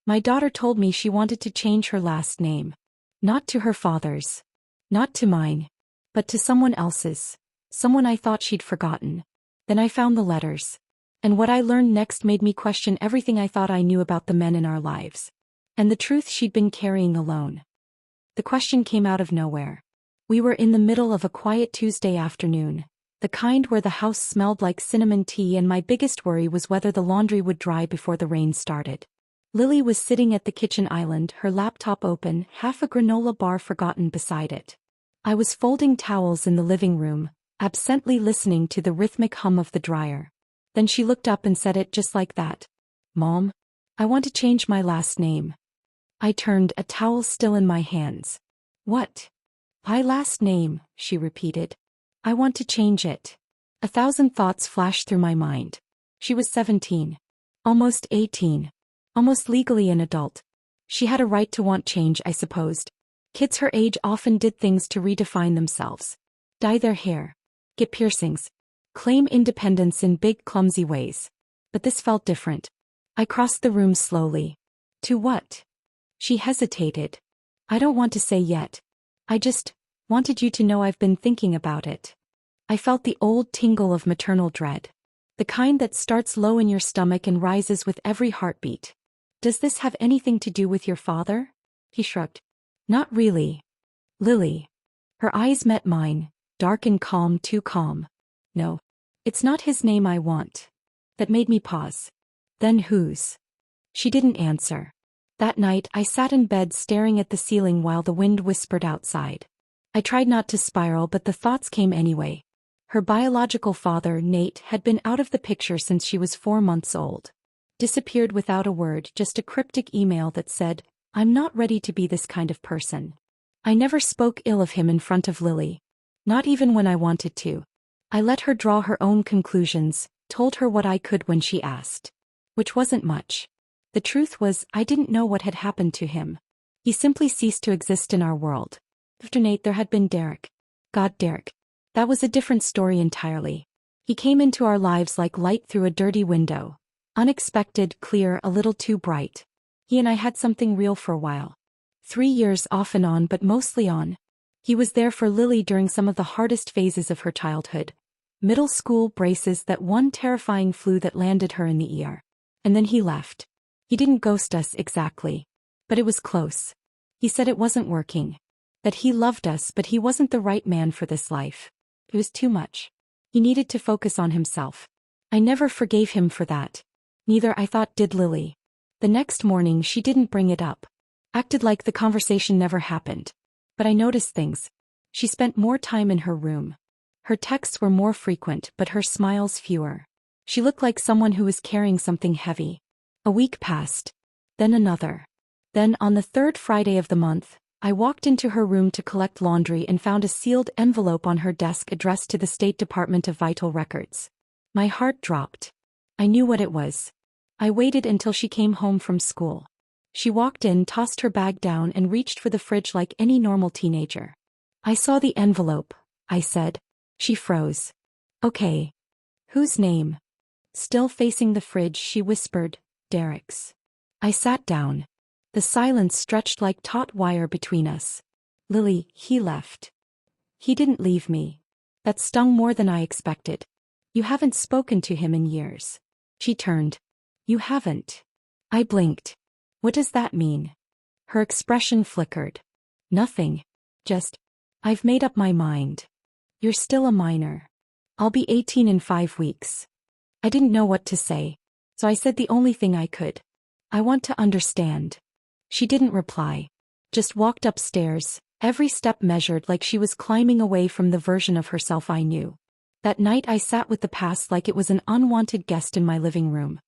My daughter told me she wanted to change her last name. Not to her father's. Not to mine. But to someone else's. Someone I thought she'd forgotten. Then I found the letters. And what I learned next made me question everything I thought I knew about the men in our lives. And the truth she'd been carrying alone. The question came out of nowhere. We were in the middle of a quiet Tuesday afternoon. The kind where the house smelled like cinnamon tea, and my biggest worry was whether the laundry would dry before the rain started. Lily was sitting at the kitchen island, her laptop open, half a granola bar forgotten beside it. I was folding towels in the living room, absently listening to the rhythmic hum of the dryer. Then she looked up and said it just like that. "Mom, I want to change my last name." I turned, a towel still in my hands. "What? My last name," she repeated. "I want to change it." 1,000 thoughts flashed through my mind. She was 17. Almost 18. Almost legally an adult. She had a right to want change, I supposed. Kids her age often did things to redefine themselves. Dye their hair. Get piercings. Claim independence in big, clumsy ways. But this felt different. I crossed the room slowly. "To what?" She hesitated. "I don't want to say yet. I just wanted you to know I've been thinking about it." I felt the old tingle of maternal dread. The kind that starts low in your stomach and rises with every heartbeat. "Does this have anything to do with your father?" He shrugged. "Not really. Lily." Her eyes met mine, dark and calm, too calm. "No. It's not his name I want." That made me pause. "Then whose?" She didn't answer. That night I sat in bed staring at the ceiling while the wind whispered outside. I tried not to spiral, but the thoughts came anyway. Her biological father, Nate, had been out of the picture since she was 4 months old. Disappeared without a word, just a cryptic email that said, "I'm not ready to be this kind of person." I never spoke ill of him in front of Lily. Not even when I wanted to. I let her draw her own conclusions, told her what I could when she asked. Which wasn't much. The truth was, I didn't know what had happened to him. He simply ceased to exist in our world. After Nate there had been Derek. God, Derek. That was a different story entirely. He came into our lives like light through a dirty window. Unexpected, clear, a little too bright. He and I had something real for a while. 3 years off and on, but mostly on. He was there for Lily during some of the hardest phases of her childhood. Middle school, braces, that one terrifying flu that landed her in the ER. And then he left. He didn't ghost us exactly. But it was close. He said it wasn't working. That he loved us, but he wasn't the right man for this life. It was too much. He needed to focus on himself. I never forgave him for that. Neither, I thought, did Lily. The next morning she didn't bring it up. Acted like the conversation never happened. But I noticed things. She spent more time in her room. Her texts were more frequent, but her smiles fewer. She looked like someone who was carrying something heavy. A week passed. Then another. Then, on the 3rd Friday of the month, I walked into her room to collect laundry and found a sealed envelope on her desk addressed to the State Department of Vital Records. My heart dropped. I knew what it was. I waited until she came home from school. She walked in, tossed her bag down, and reached for the fridge like any normal teenager. "I saw the envelope," I said. She froze. "Okay. Whose name?" Still facing the fridge, she whispered, "Derek's." I sat down. The silence stretched like taut wire between us. "Lily, he left." "He didn't leave me." That stung more than I expected. "You haven't spoken to him in years." She turned. "You haven't." I blinked. "What does that mean?" Her expression flickered. "Nothing. Just, I've made up my mind. You're still a minor. I'll be 18 in 5 weeks." I didn't know what to say, so I said the only thing I could. "I want to understand." She didn't reply. Just walked upstairs, every step measured, like she was climbing away from the version of herself I knew. That night I sat with the past like it was an unwanted guest in my living room.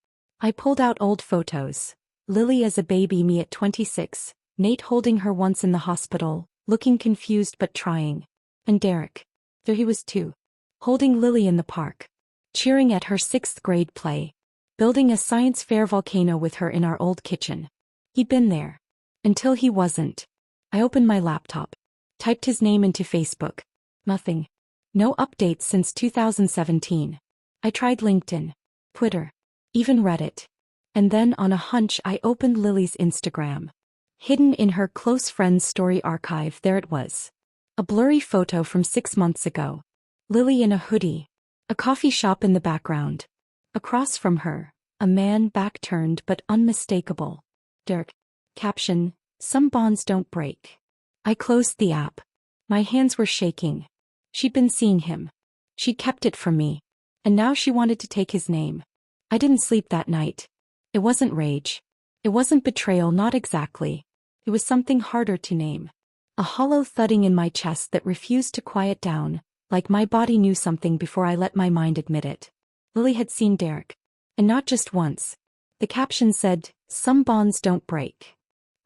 I pulled out old photos. Lily as a baby, me at 26, Nate holding her once in the hospital, looking confused but trying. And Derek. There he was too. Holding Lily in the park. Cheering at her 6th grade play. Building a science fair volcano with her in our old kitchen. He'd been there. Until he wasn't. I opened my laptop. Typed his name into Facebook. Nothing. No updates since 2017. I tried LinkedIn. Twitter. Even Reddit. And then on a hunch I opened Lily's Instagram. Hidden in her close friend's story archive, there it was. A blurry photo from 6 months ago. Lily in a hoodie. A coffee shop in the background. Across from her, a man back-turned but unmistakable. Derek. Caption, "Some bonds don't break." I closed the app. My hands were shaking. She'd been seeing him. She'd kept it from me. And now she wanted to take his name. I didn't sleep that night. It wasn't rage. It wasn't betrayal, not exactly. It was something harder to name. A hollow thudding in my chest that refused to quiet down, like my body knew something before I let my mind admit it. Lily had seen Derek. And not just once. The caption said, "Some bonds don't break."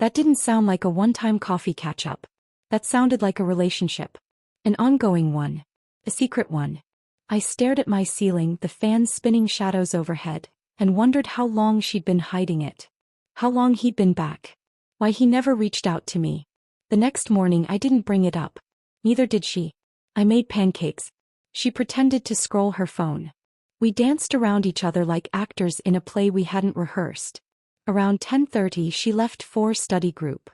That didn't sound like a one-time coffee catch-up. That sounded like a relationship. An ongoing one. A secret one. I stared at my ceiling, the fan spinning shadows overhead, and wondered how long she'd been hiding it. How long he'd been back. Why he never reached out to me. The next morning I didn't bring it up. Neither did she. I made pancakes. She pretended to scroll her phone. We danced around each other like actors in a play we hadn't rehearsed. Around 10:30 she left for study group.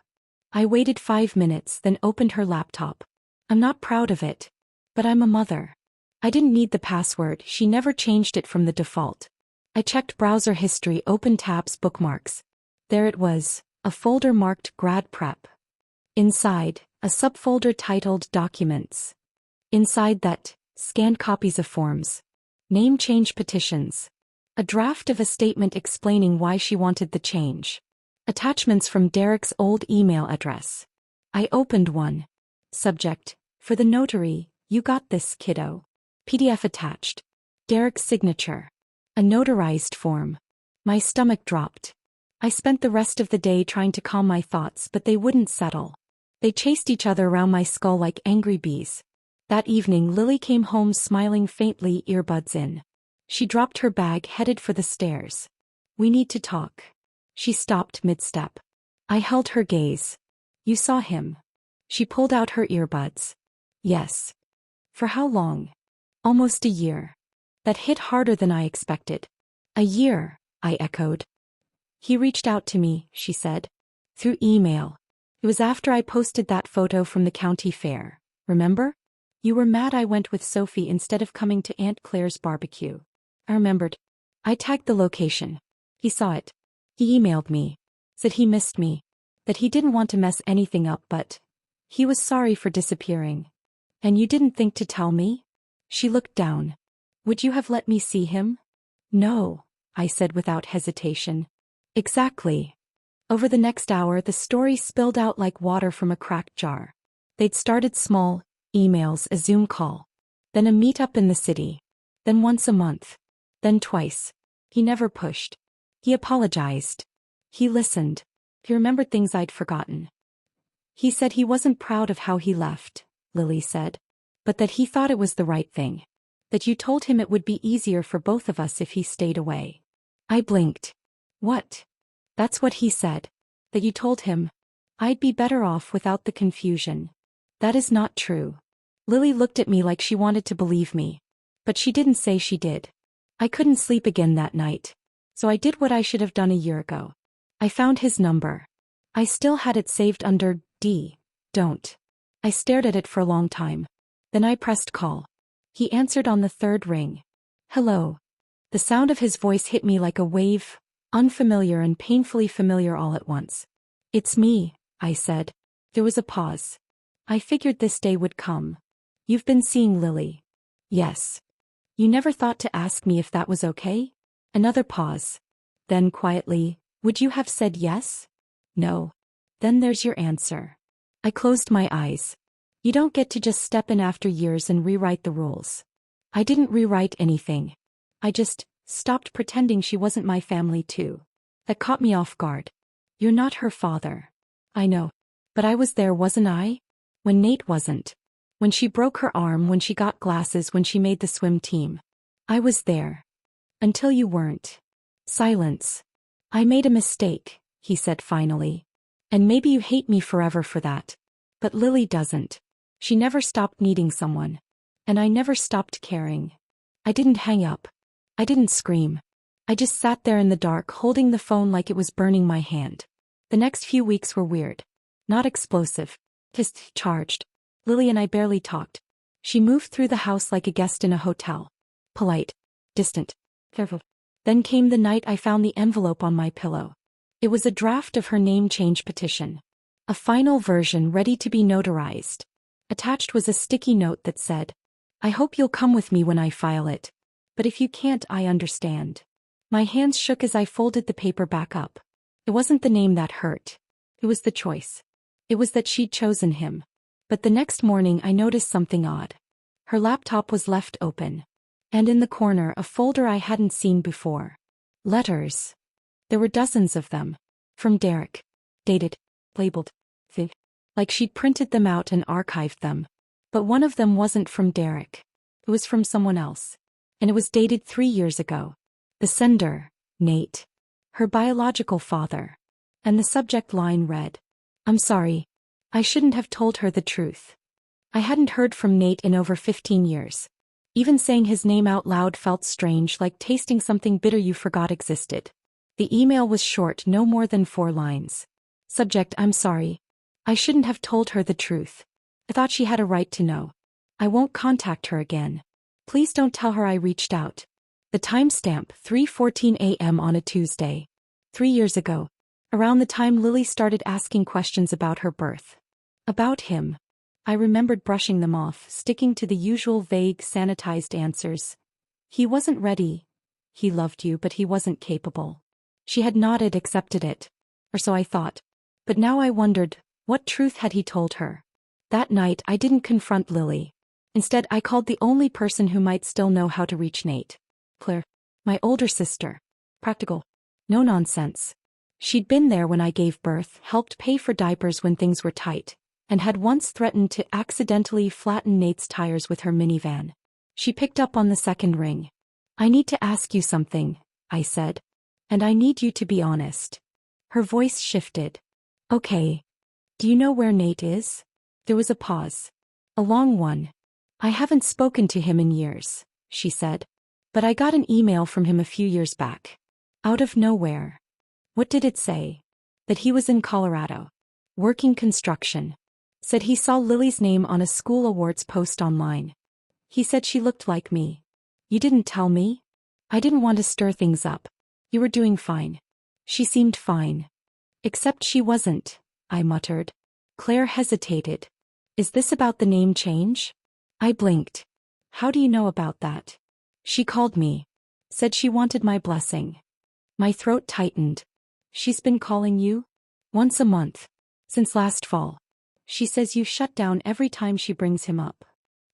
I waited 5 minutes, then opened her laptop. I'm not proud of it. But I'm a mother. I didn't need the password, she never changed it from the default. I checked browser history, open tabs, bookmarks. There it was, a folder marked Grad Prep. Inside, a subfolder titled Documents. Inside that, scanned copies of forms. Name change petitions. A draft of a statement explaining why she wanted the change. Attachments from Derek's old email address. I opened one. Subject, "For the notary, you got this, kiddo." PDF attached. Derek's signature. A notarized form. My stomach dropped. I spent the rest of the day trying to calm my thoughts, but they wouldn't settle. They chased each other around my skull like angry bees. That evening Lily came home smiling faintly, earbuds in. She dropped her bag, headed for the stairs. "We need to talk." She stopped mid-step. I held her gaze. "You saw him." She pulled out her earbuds. "Yes." "For how long?" "Almost a year." That hit harder than I expected. "A year," I echoed. "He reached out to me," she said. "Through email. It was after I posted that photo from the county fair. Remember? You were mad I went with Sophie instead of coming to Aunt Claire's barbecue." I remembered. I tagged the location. He saw it. He emailed me. Said he missed me. That he didn't want to mess anything up, but he was sorry for disappearing. "And you didn't think to tell me?" She looked down. "Would you have let me see him?" "No," I said without hesitation. "Exactly." Over the next hour the story spilled out like water from a cracked jar. They'd started small, emails, a Zoom call. Then a meet-up in the city. Then once a month. Then twice. He never pushed. He apologized. He listened. He remembered things I'd forgotten. He said he wasn't proud of how he left, Lily said. But that he thought it was the right thing. That you told him it would be easier for both of us if he stayed away. I blinked. What? That's what he said. That you told him I'd be better off without the confusion. That is not true. Lily looked at me like she wanted to believe me. But she didn't say she did. I couldn't sleep again that night. So I did what I should have done a year ago. I found his number. I still had it saved under D. Don't. I stared at it for a long time. Then I pressed call. He answered on the third ring. "Hello." The sound of his voice hit me like a wave, unfamiliar and painfully familiar all at once. "It's me," I said. There was a pause. "I figured this day would come. You've been seeing Lily." "Yes." "You never thought to ask me if that was okay?" Another pause. Then quietly, "Would you have said yes?" "No." "Then there's your answer." I closed my eyes. You don't get to just step in after years and rewrite the rules. I didn't rewrite anything. I just stopped pretending she wasn't my family too. That caught me off guard. "You're not her father." "I know. But I was there, wasn't I? When Nate wasn't. When she broke her arm, when she got glasses, when she made the swim team. I was there. Until you weren't." Silence. "I made a mistake," he said finally. "And maybe you hate me forever for that. But Lily doesn't. She never stopped needing someone. And I never stopped caring." I didn't hang up. I didn't scream. I just sat there in the dark holding the phone like it was burning my hand. The next few weeks were weird. Not explosive. Just charged. Lily and I barely talked. She moved through the house like a guest in a hotel. Polite. Distant. Careful. Then came the night I found the envelope on my pillow. It was a draft of her name change petition. A final version ready to be notarized. Attached was a sticky note that said, "I hope you'll come with me when I file it. But if you can't, I understand." My hands shook as I folded the paper back up. It wasn't the name that hurt. It was the choice. It was that she'd chosen him. But the next morning I noticed something odd. Her laptop was left open. And in the corner a folder I hadn't seen before. Letters. There were dozens of them. From Derek. Dated. Labeled. Thick. Like she'd printed them out and archived them. But one of them wasn't from Derek. It was from someone else. And it was dated 3 years ago. The sender, Nate. Her biological father. And the subject line read, "I'm sorry. I shouldn't have told her the truth." I hadn't heard from Nate in over 15 years. Even saying his name out loud felt strange, like tasting something bitter you forgot existed. The email was short, no more than 4 lines. Subject: "I'm sorry. I shouldn't have told her the truth. I thought she had a right to know. I won't contact her again. Please don't tell her I reached out." The timestamp: 3:14 a.m. on a Tuesday. 3 years ago. Around the time Lily started asking questions about her birth. About him. I remembered brushing them off, sticking to the usual vague, sanitized answers. He wasn't ready. He loved you, but he wasn't capable. She had nodded, accepted it. Or so I thought. But now I wondered, what truth had he told her? That night I didn't confront Lily. Instead, I called the only person who might still know how to reach Nate. Claire. My older sister. Practical. No nonsense. She'd been there when I gave birth, helped pay for diapers when things were tight, and had once threatened to accidentally flatten Nate's tires with her minivan. She picked up on the second ring. "I need to ask you something," I said. "And I need you to be honest." Her voice shifted. "Okay. Do you know where Nate is?" There was a pause. A long one. "I haven't spoken to him in years," she said. "But I got an email from him a few years back. Out of nowhere." What did it say? That he was in Colorado. Working construction. Said he saw Lily's name on a school awards post online. He said she looked like me. "You didn't tell me?" "I didn't want to stir things up. You were doing fine." She seemed fine. "Except she wasn't," I muttered. Claire hesitated. "Is this about the name change?" I blinked. "How do you know about that?" "She called me. Said she wanted my blessing." My throat tightened. "She's been calling you?" "Once a month. Since last fall. She says you shut down every time she brings him up."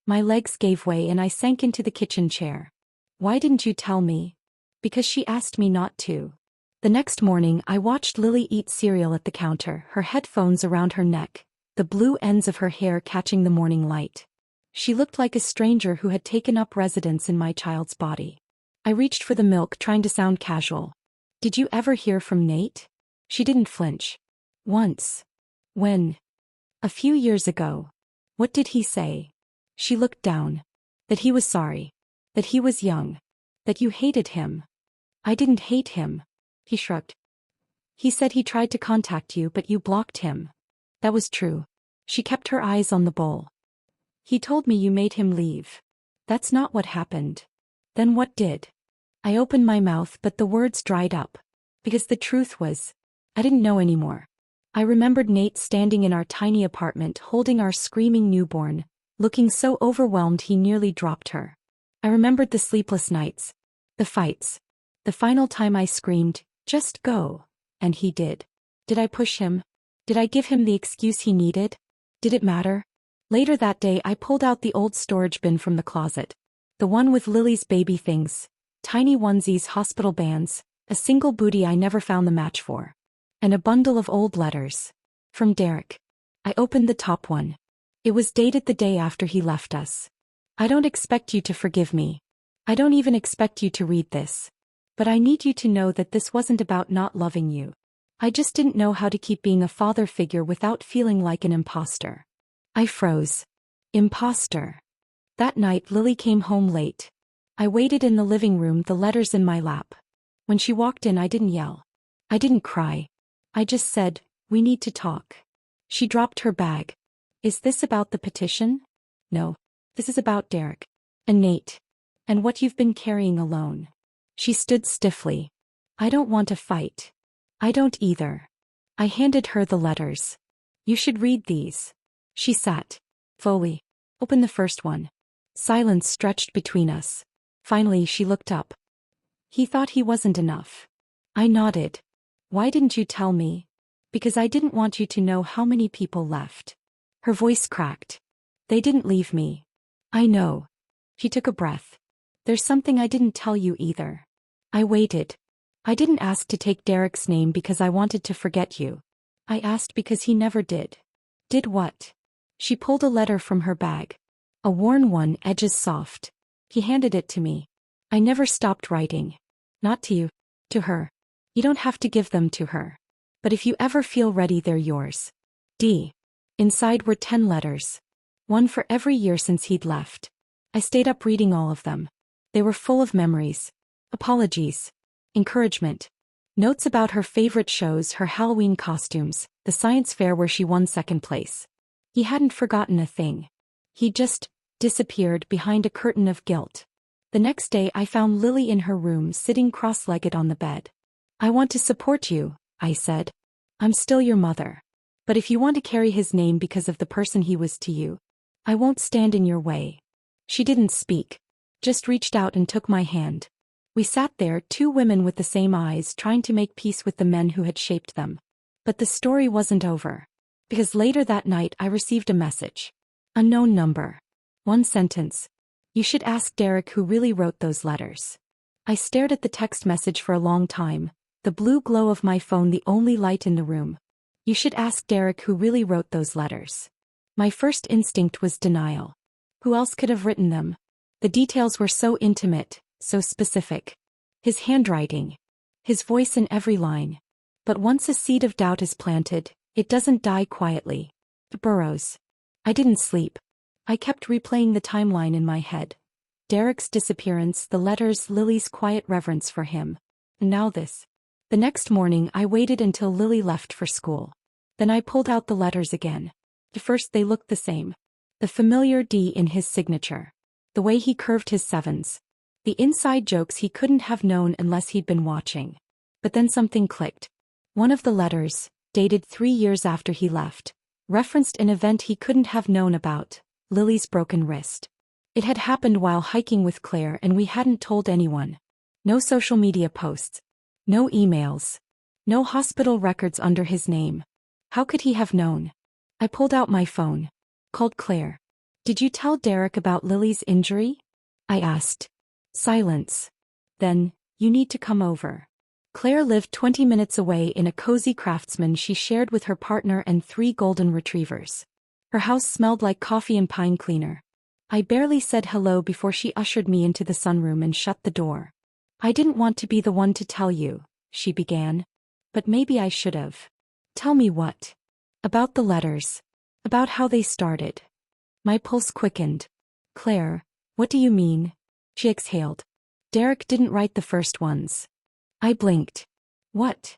My legs gave way and I sank into the kitchen chair. "Why didn't you tell me?" "Because she asked me not to." The next morning I watched Lily eat cereal at the counter, her headphones around her neck, the blue ends of her hair catching the morning light. She looked like a stranger who had taken up residence in my child's body. I reached for the milk, trying to sound casual. "Did you ever hear from Nate?" She didn't flinch. "Once." "When?" "A few years ago." "What did he say?" She looked down. "That he was sorry. That he was young. That you hated him." "I didn't hate him." He shrugged. "He said he tried to contact you, but you blocked him." "That was true." She kept her eyes on the bowl. "He told me you made him leave." "That's not what happened." "Then what did?" I opened my mouth, but the words dried up. Because the truth was, I didn't know anymore. I remembered Nate standing in our tiny apartment holding our screaming newborn, looking so overwhelmed he nearly dropped her. I remembered the sleepless nights. The fights. The final time I screamed, "Just go," and he did. Did I push him? Did I give him the excuse he needed? Did it matter? Later that day I pulled out the old storage bin from the closet. The one with Lily's baby things. Tiny onesies, hospital bands, a single booty I never found the match for. And a bundle of old letters. From Derek. I opened the top one. It was dated the day after he left us. "I don't expect you to forgive me. I don't even expect you to read this. But I need you to know that this wasn't about not loving you. I just didn't know how to keep being a father figure without feeling like an imposter." I froze. Imposter. That night Lily came home late. I waited in the living room, the letters in my lap. When she walked in, I didn't yell. I didn't cry. I just said, "We need to talk." She dropped her bag. "Is this about the petition?" "No. This is about Derek. And Nate. And what you've been carrying alone." She stood stiffly. "I don't want to fight." "I don't either." I handed her the letters. "You should read these." She sat. "Foley. Open the first one." Silence stretched between us. Finally she looked up. "He thought he wasn't enough." I nodded. "Why didn't you tell me?" "Because I didn't want you to know how many people left." Her voice cracked. "They didn't leave me." "I know." She took a breath. "There's something I didn't tell you either." I waited. "I didn't ask to take Derek's name because I wanted to forget you. I asked because he never did." "Did what?" She pulled a letter from her bag. A worn one, edges soft. He handed it to me. "I never stopped writing. Not to you. To her. You don't have to give them to her. But if you ever feel ready, they're yours. D." Inside were 10 letters. One for every year since he'd left. I stayed up reading all of them. They were full of memories. Apologies. Encouragement. Notes about her favorite shows, her Halloween costumes, the science fair where she won second place. He hadn't forgotten a thing. He just disappeared behind a curtain of guilt. The next day I found Lily in her room sitting cross-legged on the bed. "I want to support you," I said. "I'm still your mother. But if you want to carry his name because of the person he was to you, I won't stand in your way." She didn't speak. Just reached out and took my hand. We sat there, 2 women with the same eyes, trying to make peace with the men who had shaped them. But the story wasn't over. Because later that night I received a message. Unknown number. 1 sentence. "You should ask Derek who really wrote those letters." I stared at the text message for a long time, the blue glow of my phone the only light in the room. "You should ask Derek who really wrote those letters." My first instinct was denial. Who else could have written them? The details were so intimate, so specific. His handwriting. His voice in every line. But once a seed of doubt is planted, it doesn't die quietly. It burrows. I didn't sleep. I kept replaying the timeline in my head. Derek's disappearance, the letters, Lily's quiet reverence for him. And now this. The next morning I waited until Lily left for school. Then I pulled out the letters again. At first they looked the same. The familiar D in his signature. The way he curved his sevens. The inside jokes he couldn't have known unless he'd been watching. But then something clicked. One of the letters, dated 3 years after he left, referenced an event he couldn't have known about, Lily's broken wrist. It had happened while hiking with Claire and we hadn't told anyone. No social media posts. No emails. No hospital records under his name. How could he have known? I pulled out my phone. Called Claire. "Did you tell Derek about Lily's injury?" I asked. Silence. Then, "You need to come over." Claire lived 20 minutes away in a cozy Craftsman she shared with her partner and 3 golden retrievers. Her house smelled like coffee and pine cleaner. I barely said hello before she ushered me into the sunroom and shut the door. "I didn't want to be the one to tell you," she began. "But maybe I should have." "Tell me what?" "About the letters. About how they started." My pulse quickened. "Claire, what do you mean?" She exhaled. "Derek didn't write the first ones." I blinked. "What?"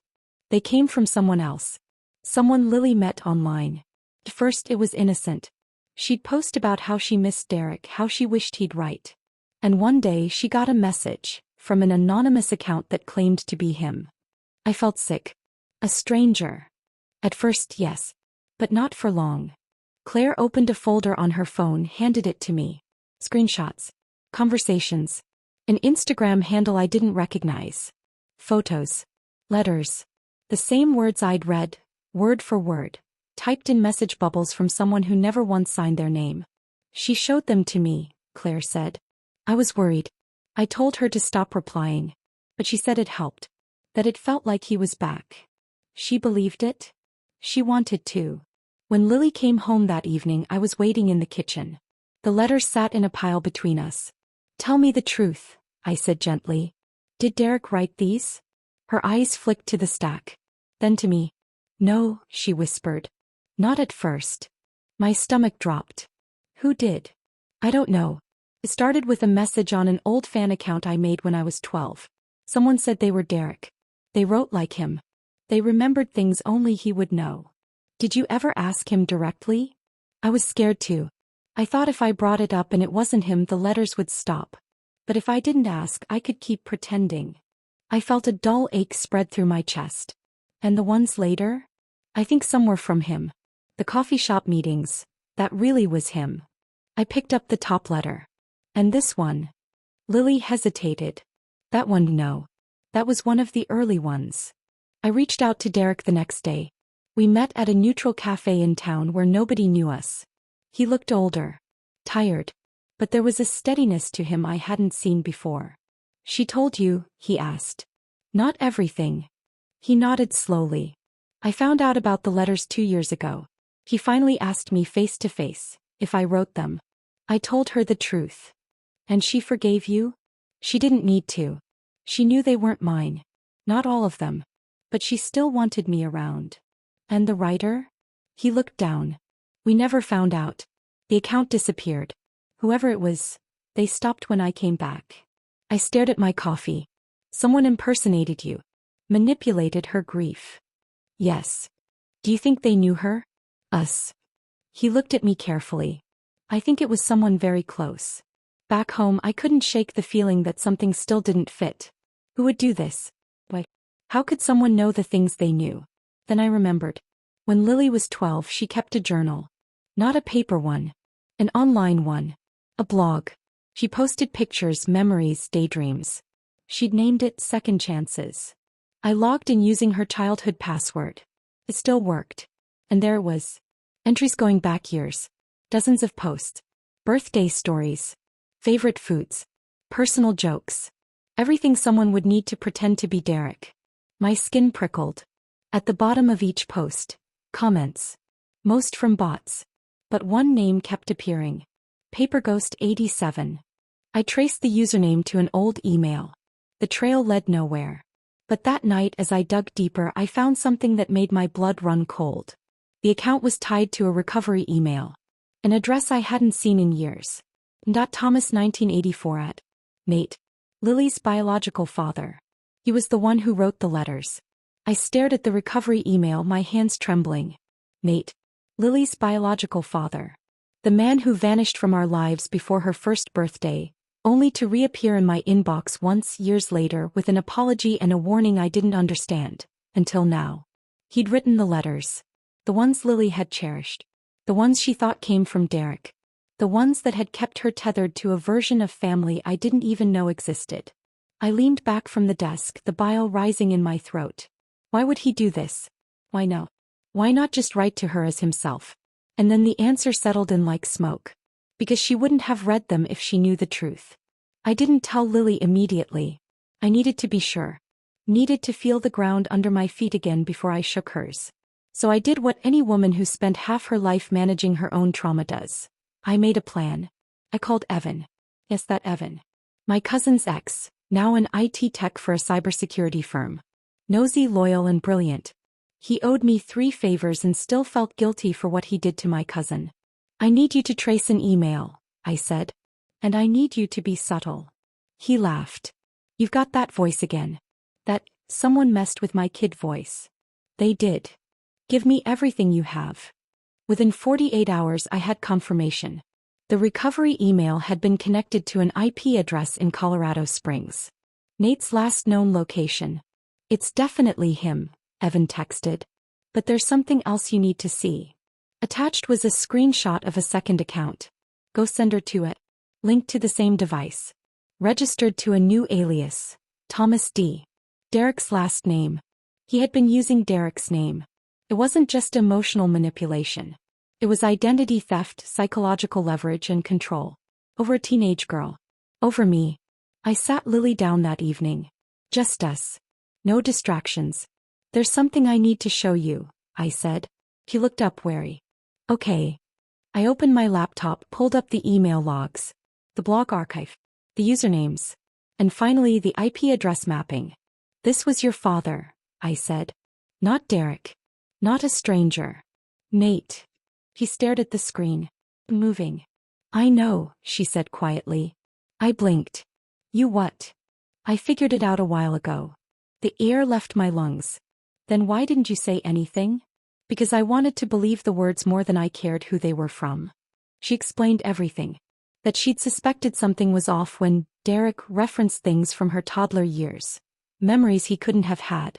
"They came from someone else. Someone Lily met online. At first it was innocent. She'd post about how she missed Derek, how she wished he'd write. And one day she got a message from an anonymous account that claimed to be him. I felt sick. A stranger. At first, yes. But not for long. Claire opened a folder on her phone, handed it to me. Screenshots. Conversations. An Instagram handle I didn't recognize. Photos. Letters. The same words I'd read, word for word, typed in message bubbles from someone who never once signed their name. "She showed them to me," Claire said. I was worried. I told her to stop replying. But she said it helped. That it felt like he was back. She believed it. She wanted to. When Lily came home that evening, I was waiting in the kitchen. The letters sat in a pile between us. "Tell me the truth," I said gently. "Did Derek write these?" Her eyes flicked to the stack. Then to me. "No," she whispered. "Not at first." My stomach dropped. "Who did?" "I don't know. It started with a message on an old fan account I made when I was 12. Someone said they were Derek. They wrote like him. They remembered things only he would know. Did you ever ask him directly? I was scared too. I thought if I brought it up and it wasn't him, the letters would stop. But if I didn't ask, I could keep pretending. I felt a dull ache spread through my chest. And the ones later? I think some were from him. The coffee shop meetings. That really was him. I picked up the top letter. And this one? Lily hesitated. That one, no. That was one of the early ones. I reached out to Derek the next day. We met at a neutral cafe in town where nobody knew us. He looked older. Tired. But there was a steadiness to him I hadn't seen before. She told you, he asked. Not everything. He nodded slowly. I found out about the letters 2 years ago. He finally asked me face to face if I wrote them. I told her the truth. And she forgave you? She didn't need to. She knew they weren't mine. Not all of them. But she still wanted me around. And the writer? He looked down. We never found out. The account disappeared. Whoever it was, they stopped when I came back. I stared at my coffee. Someone impersonated you. Manipulated her grief. Yes. Do you think they knew her? Us. He looked at me carefully. I think it was someone very close. Back home, I couldn't shake the feeling that something still didn't fit. Who would do this? Why? How could someone know the things they knew? Then I remembered. When Lily was 12, she kept a journal. Not a paper one. An online one. A blog. She posted pictures, memories, daydreams. She'd named it Second Chances. I logged in using her childhood password. It still worked. And there it was. Entries going back years. Dozens of posts. Birthday stories. Favorite foods. Personal jokes. Everything someone would need to pretend to be Derek. My skin prickled. At the bottom of each post. Comments. Most from bots. But one name kept appearing. PaperGhost87. I traced the username to an old email. The trail led nowhere. But that night as I dug deeper, I found something that made my blood run cold. The account was tied to a recovery email. An address I hadn't seen in years. Thomas 1984 at Nate. Lily's biological father. He was the one who wrote the letters. I stared at the recovery email, my hands trembling. Nate. Lily's biological father. The man who vanished from our lives before her first birthday, only to reappear in my inbox once years later with an apology and a warning I didn't understand, until now. He'd written the letters. The ones Lily had cherished. The ones she thought came from Derek. The ones that had kept her tethered to a version of family I didn't even know existed. I leaned back from the desk, the bile rising in my throat. Why would he do this? Why no? Why not just write to her as himself? And then the answer settled in like smoke. Because she wouldn't have read them if she knew the truth. I didn't tell Lily immediately. I needed to be sure. Needed to feel the ground under my feet again before I shook hers. So I did what any woman who spent half her life managing her own trauma does. I made a plan. I called Evan. Yes, that Evan. My cousin's ex, now an IT tech for a cybersecurity firm. Nosy, loyal, and brilliant. He owed me 3 favors and still felt guilty for what he did to my cousin. I need you to trace an email, I said. And I need you to be subtle. He laughed. You've got that voice again. That, someone messed with my kid voice. They did. Give me everything you have. Within 48 hours I had confirmation. The recovery email had been connected to an IP address in Colorado Springs. Nate's last known location. It's definitely him, Evan texted. But there's something else you need to see. Attached was a screenshot of a second account. Go send her to it. Linked to the same device. Registered to a new alias. Thomas D. Derek's last name. He had been using Derek's name. It wasn't just emotional manipulation. It was identity theft, psychological leverage, and control. Over a teenage girl. Over me. I sat Lily down that evening. Just us. No distractions. There's something I need to show you, I said. He looked up wary. Okay. I opened my laptop, pulled up the email logs. The blog archive. The usernames. And finally the IP address mapping. This was your father, I said. Not Derek. Not a stranger. Nate. He stared at the screen. Moving. I know, she said quietly. I blinked. You what? I figured it out a while ago. The air left my lungs. Then why didn't you say anything? Because I wanted to believe the words more than I cared who they were from. She explained everything. That she'd suspected something was off when Derek referenced things from her toddler years. Memories he couldn't have had.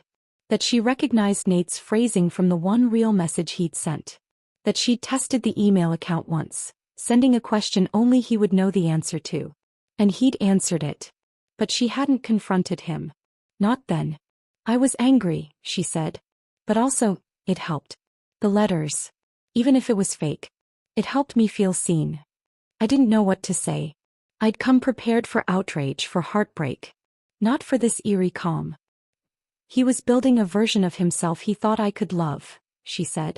That she recognized Nate's phrasing from the one real message he'd sent. That she'd tested the email account once, sending a question only he would know the answer to. And he'd answered it. But she hadn't confronted him. Not then. I was angry, she said. But also, it helped. The letters. Even if it was fake. It helped me feel seen. I didn't know what to say. I'd come prepared for outrage, for heartbreak. Not for this eerie calm. He was building a version of himself he thought I could love, she said.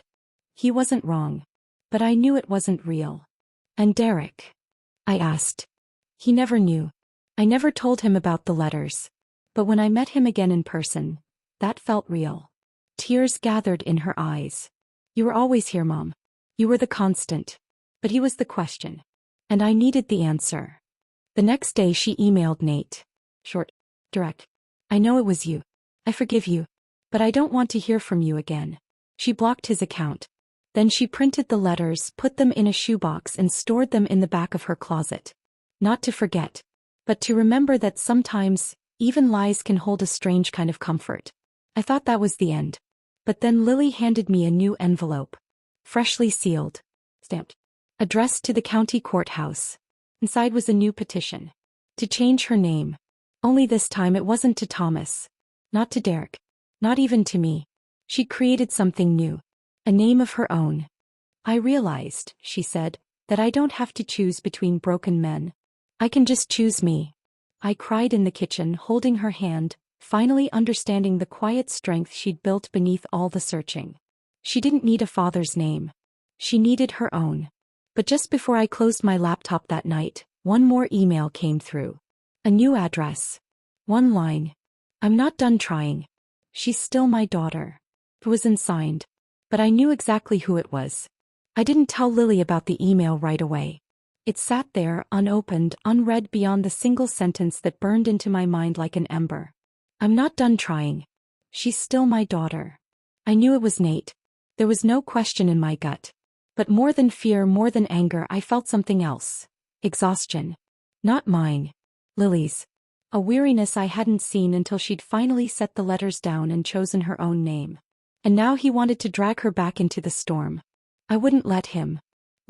He wasn't wrong. But I knew it wasn't real. And Derek? I asked. He never knew. I never told him about the letters. But when I met him again in person, that felt real. Tears gathered in her eyes. You were always here, Mom. You were the constant. But he was the question. And I needed the answer. The next day she emailed Nate. Short. Direct. I know it was you. I forgive you. But I don't want to hear from you again. She blocked his account. Then she printed the letters, put them in a shoebox and stored them in the back of her closet. Not to forget. But to remember that sometimes, even lies can hold a strange kind of comfort. I thought that was the end. But then Lily handed me a new envelope. Freshly sealed. Stamped. Addressed to the county courthouse. Inside was a new petition. To change her name. Only this time it wasn't to Thomas. Not to Derek. Not even to me. She created something new. A name of her own. I realized, she said, that I don't have to choose between broken men. I can just choose me. I cried in the kitchen, holding her hand, finally understanding the quiet strength she'd built beneath all the searching. She didn't need a father's name. She needed her own. But just before I closed my laptop that night, one more email came through. A new address. One line. I'm not done trying. She's still my daughter. It wasn't signed. But I knew exactly who it was. I didn't tell Lily about the email right away. It sat there, unopened, unread beyond the single sentence that burned into my mind like an ember. I'm not done trying. She's still my daughter. I knew it was Nate. There was no question in my gut. But more than fear, more than anger, I felt something else. Exhaustion. Not mine. Lily's. A weariness I hadn't seen until she'd finally set the letters down and chosen her own name. And now he wanted to drag her back into the storm. I wouldn't let him.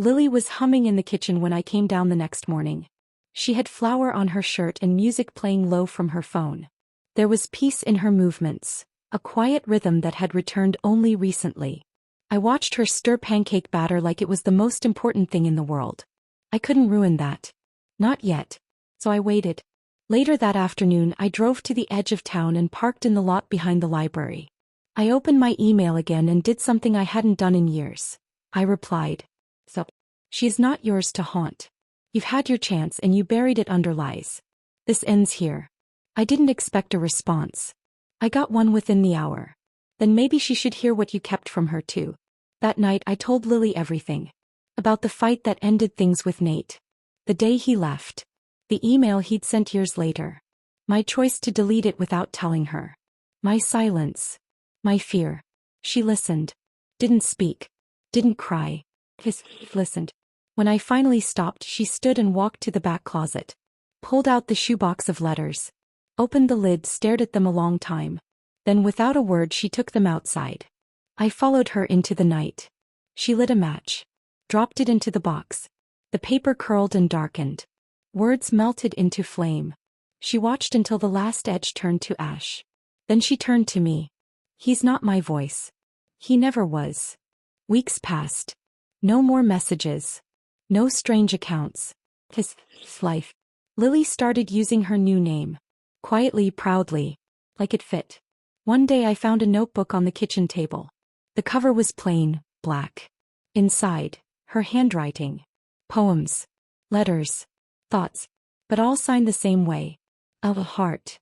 Lily was humming in the kitchen when I came down the next morning. She had flour on her shirt and music playing low from her phone. There was peace in her movements, a quiet rhythm that had returned only recently. I watched her stir pancake batter like it was the most important thing in the world. I couldn't ruin that. Not yet. So I waited. Later that afternoon I drove to the edge of town and parked in the lot behind the library. I opened my email again and did something I hadn't done in years. I replied. So, she is not yours to haunt. You've had your chance and you buried it under lies. This ends here. I didn't expect a response. I got one within the hour. Then maybe she should hear what you kept from her too. That night I told Lily everything. About the fight that ended things with Nate. The day he left. The email he'd sent years later. My choice to delete it without telling her. My silence. My fear. She listened. Didn't speak. Didn't cry. Just listened. When I finally stopped, she stood and walked to the back closet. Pulled out the shoebox of letters. Opened the lid, stared at them a long time. Then without a word she took them outside. I followed her into the night. She lit a match. Dropped it into the box. The paper curled and darkened. Words melted into flame. She watched until the last edge turned to ash. Then she turned to me. He's not my voice. He never was. Weeks passed. No more messages. No strange accounts. His life. Lily started using her new name. Quietly, proudly. Like it fit. One day I found a notebook on the kitchen table. The cover was plain, black. Inside, her handwriting. Poems. Letters. Thoughts. But all signed the same way. Of a heart.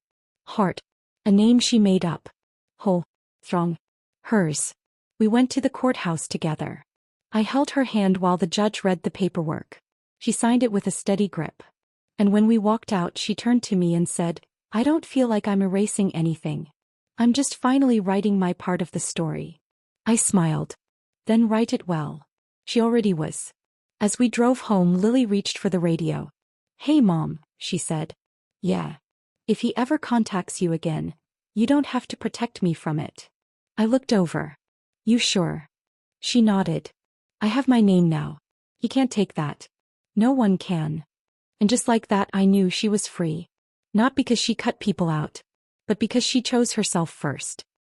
Heart. A name she made up. Whole. Strong. Hers. We went to the courthouse together. I held her hand while the judge read the paperwork. She signed it with a steady grip. And when we walked out, she turned to me and said, I don't feel like I'm erasing anything. I'm just finally writing my part of the story. I smiled. Then write it well. She already was. As we drove home, Lily reached for the radio. Hey Mom, she said. Yeah. If he ever contacts you again, you don't have to protect me from it. I looked over. You sure? She nodded. I have my name now. He can't take that. No one can. And just like that I knew she was free. Not because she cut people out, but because she chose herself first.